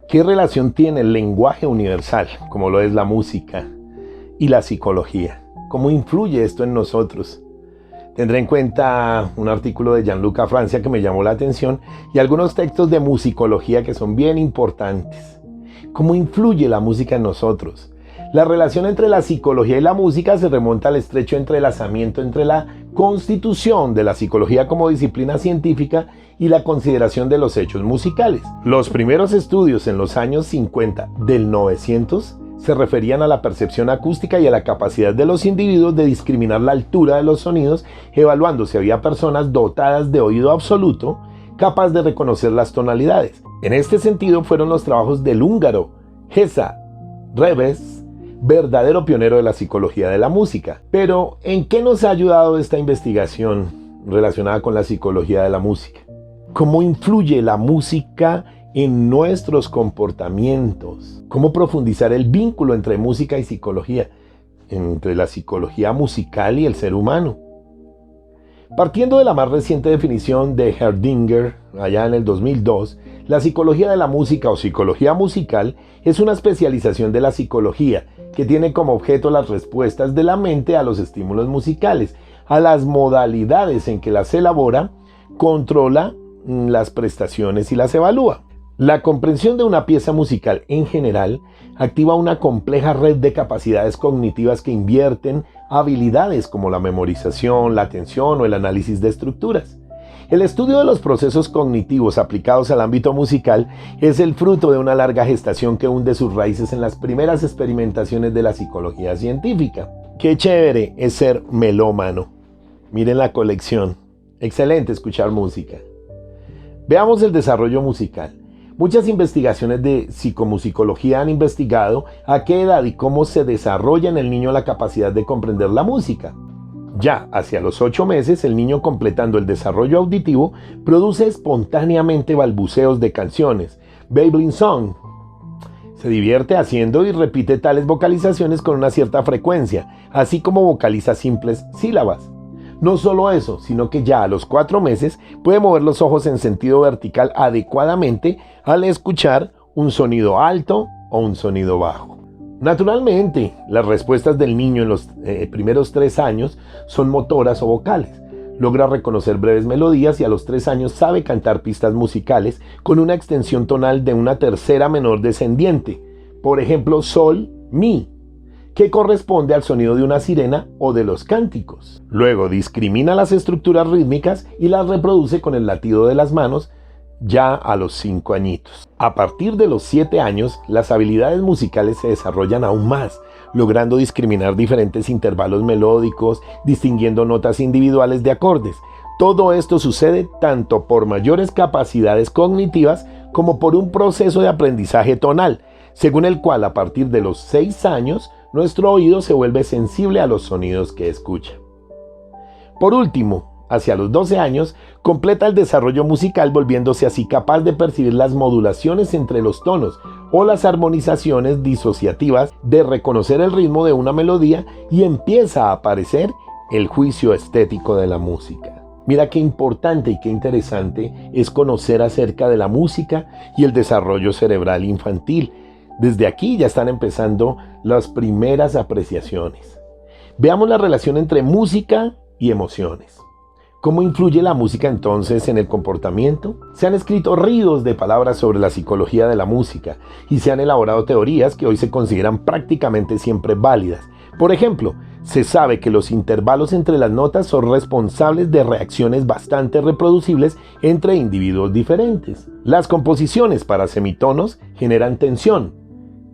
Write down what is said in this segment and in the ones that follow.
¿Qué relación tiene el lenguaje universal, como lo es la música, y la psicología? ¿Cómo influye esto en nosotros? Tendré en cuenta un artículo de Gianluca Francia que me llamó la atención y algunos textos de musicología que son bien importantes. ¿Cómo influye la música en nosotros? La relación entre la psicología y la música se remonta al estrecho entrelazamiento entre la constitución de la psicología como disciplina científica y la consideración de los hechos musicales. Los primeros estudios en los años 50 del 900 se referían a la percepción acústica y a la capacidad de los individuos de discriminar la altura de los sonidos, evaluando si había personas dotadas de oído absoluto, capaces de reconocer las tonalidades. En este sentido fueron los trabajos del húngaro Géza Revesz, verdadero pionero de la psicología de la música. Pero, ¿en qué nos ha ayudado esta investigación relacionada con la psicología de la música? ¿Cómo influye la música en nuestros comportamientos? ¿Cómo profundizar el vínculo entre música y psicología, entre la psicología musical y el ser humano? Partiendo de la más reciente definición de Herdinger, allá en el 2002, la psicología de la música o psicología musical es una especialización de la psicología que tiene como objeto las respuestas de la mente a los estímulos musicales, a las modalidades en que las elabora, controla las prestaciones y las evalúa. La comprensión de una pieza musical en general activa una compleja red de capacidades cognitivas que invierten habilidades como la memorización, la atención o el análisis de estructuras. El estudio de los procesos cognitivos aplicados al ámbito musical es el fruto de una larga gestación que hunde sus raíces en las primeras experimentaciones de la psicología científica. ¡Qué chévere es ser melómano! Miren la colección. Excelente escuchar música. Veamos el desarrollo musical. Muchas investigaciones de psicomusicología han investigado a qué edad y cómo se desarrolla en el niño la capacidad de comprender la música. Ya hacia los 8 meses, el niño, completando el desarrollo auditivo, produce espontáneamente balbuceos de canciones, babbling song. Se divierte haciendo y repite tales vocalizaciones con una cierta frecuencia, así como vocaliza simples sílabas. No solo eso, sino que ya a los 4 meses puede mover los ojos en sentido vertical adecuadamente al escuchar un sonido alto o un sonido bajo. Naturalmente, las respuestas del niño en los primeros 3 años son motoras o vocales. Logra reconocer breves melodías y a los 3 años sabe cantar pistas musicales con una extensión tonal de una tercera menor descendiente. Por ejemplo, sol, mi, que corresponde al sonido de una sirena o de los cánticos. Luego discrimina las estructuras rítmicas y las reproduce con el latido de las manos ya a los 5 añitos. A partir de los 7 años, las habilidades musicales se desarrollan aún más, logrando discriminar diferentes intervalos melódicos, distinguiendo notas individuales de acordes. Todo esto sucede tanto por mayores capacidades cognitivas como por un proceso de aprendizaje tonal, según el cual a partir de los 6 años, nuestro oído se vuelve sensible a los sonidos que escucha. Por último, hacia los 12 años, completa el desarrollo musical volviéndose así capaz de percibir las modulaciones entre los tonos o las armonizaciones disociativas, de reconocer el ritmo de una melodía y empieza a aparecer el juicio estético de la música. Mira qué importante y qué interesante es conocer acerca de la música y el desarrollo cerebral infantil. Desde aquí ya están empezando las primeras apreciaciones. Veamos la relación entre música y emociones. ¿Cómo influye la música entonces en el comportamiento? Se han escrito ríos de palabras sobre la psicología de la música y se han elaborado teorías que hoy se consideran prácticamente siempre válidas. Por ejemplo, se sabe que los intervalos entre las notas son responsables de reacciones bastante reproducibles entre individuos diferentes. Las composiciones para semitonos generan tensión,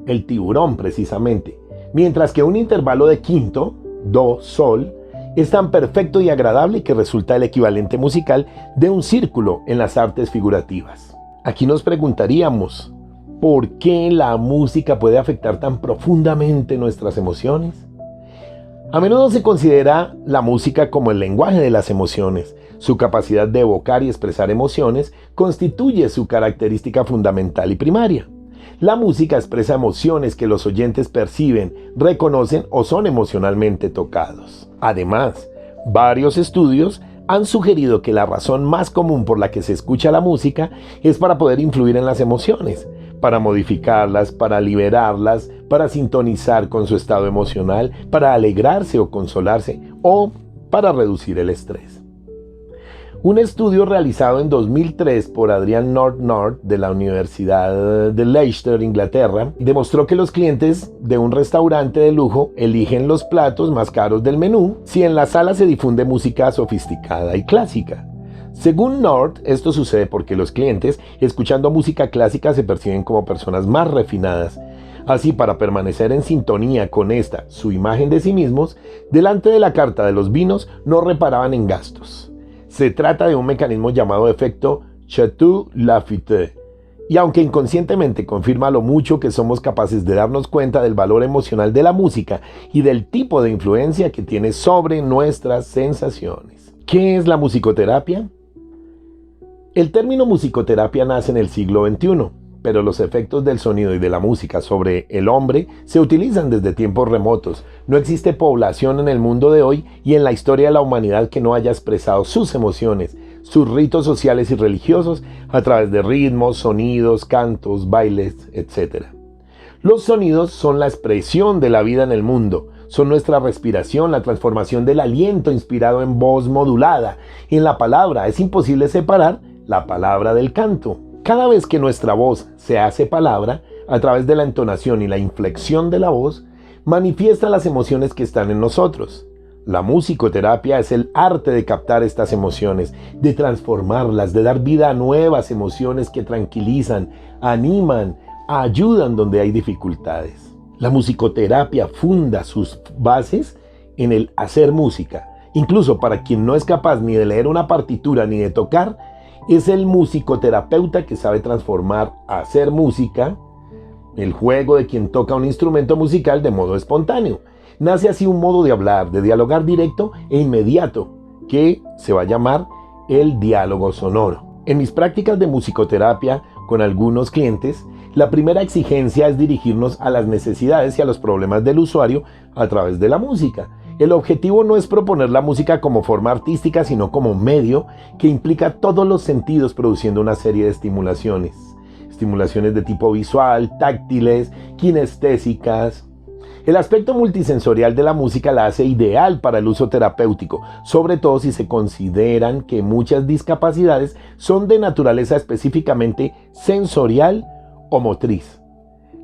el tiburón precisamente, mientras que un intervalo de quinto, do, sol, es tan perfecto y agradable que resulta el equivalente musical de un círculo en las artes figurativas. Aquí nos preguntaríamos, ¿por qué la música puede afectar tan profundamente nuestras emociones? A menudo se considera la música como el lenguaje de las emociones. Su capacidad de evocar y expresar emociones constituye su característica fundamental y primaria. La música expresa emociones que los oyentes perciben, reconocen o son emocionalmente tocados. Además, varios estudios han sugerido que la razón más común por la que se escucha la música es para poder influir en las emociones. para modificarlas, para liberarlas, para sintonizar con su estado emocional, para alegrarse o consolarse o para reducir el estrés. Un estudio realizado en 2003 por Adrian North de la Universidad de Leicester, Inglaterra, demostró que los clientes de un restaurante de lujo eligen los platos más caros del menú si en la sala se difunde música sofisticada y clásica. Según North, esto sucede porque los clientes, escuchando música clásica, se perciben como personas más refinadas. Así, para permanecer en sintonía con esta, su imagen de sí mismos, delante de la carta de los vinos no reparaban en gastos. Se trata de un mecanismo llamado efecto Chateau Lafite, y aunque inconscientemente confirma lo mucho que somos capaces de darnos cuenta del valor emocional de la música y del tipo de influencia que tiene sobre nuestras sensaciones. ¿Qué es la musicoterapia? El término musicoterapia nace en el siglo XXI, pero los efectos del sonido y de la música sobre el hombre se utilizan desde tiempos remotos. No existe población en el mundo de hoy y en la historia de la humanidad que no haya expresado sus emociones, sus ritos sociales y religiosos a través de ritmos, sonidos, cantos, bailes, etc. Los sonidos son la expresión de la vida en el mundo. Son nuestra respiración, la transformación del aliento inspirado en voz modulada. En la palabra es imposible separar la palabra del canto. Cada vez que nuestra voz se hace palabra, a través de la entonación y la inflexión de la voz, manifiesta las emociones que están en nosotros. La musicoterapia es el arte de captar estas emociones, de transformarlas, de dar vida a nuevas emociones que tranquilizan, animan, ayudan donde hay dificultades. La musicoterapia funda sus bases en el hacer música. Incluso para quien no es capaz ni de leer una partitura ni de tocar, es el musicoterapeuta que sabe transformar hacer música, el juego de quien toca un instrumento musical, de modo espontáneo. Nace así un modo de hablar, de dialogar directo e inmediato, que se va a llamar el diálogo sonoro. En mis prácticas de musicoterapia con algunos clientes, la primera exigencia es dirigirnos a las necesidades y a los problemas del usuario a través de la música. El objetivo no es proponer la música como forma artística, sino como medio que implica todos los sentidos produciendo una serie de estimulaciones. Estimulaciones de tipo visual, táctiles, kinestésicas. El aspecto multisensorial de la música la hace ideal para el uso terapéutico, sobre todo si se consideran que muchas discapacidades son de naturaleza específicamente sensorial o motriz.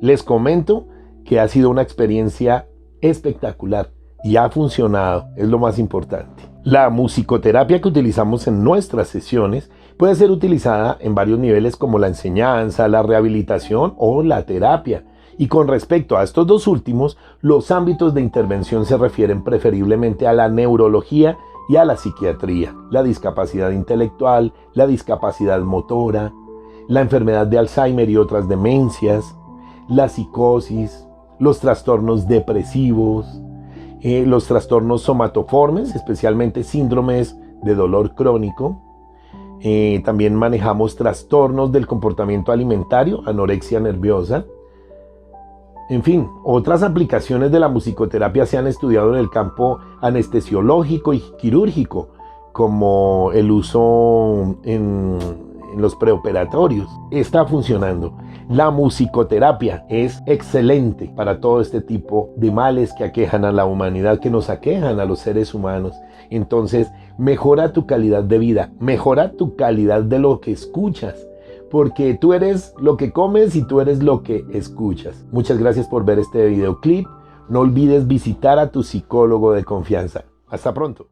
Les comento que ha sido una experiencia espectacular. Y ha funcionado, es lo más importante. La musicoterapia que utilizamos en nuestras sesiones puede ser utilizada en varios niveles como la enseñanza, la rehabilitación o la terapia. Y con respecto a estos dos últimos, los ámbitos de intervención se refieren preferiblemente a la neurología y a la psiquiatría, la discapacidad intelectual, la discapacidad motora, la enfermedad de Alzheimer y otras demencias, la psicosis, los trastornos depresivos, los trastornos somatoformes, especialmente síndromes de dolor crónico. También manejamos trastornos del comportamiento alimentario, anorexia nerviosa. En fin, otras aplicaciones de la musicoterapia se han estudiado en el campo anestesiológico y quirúrgico, como el uso en los preoperatorios. Está funcionando. La musicoterapia es excelente para todo este tipo de males que aquejan a la humanidad, que nos aquejan a los seres humanos. Entonces, mejora tu calidad de vida, mejora tu calidad de lo que escuchas, porque tú eres lo que comes y tú eres lo que escuchas. Muchas gracias por ver este videoclip. No olvides visitar a tu psicólogo de confianza. Hasta pronto.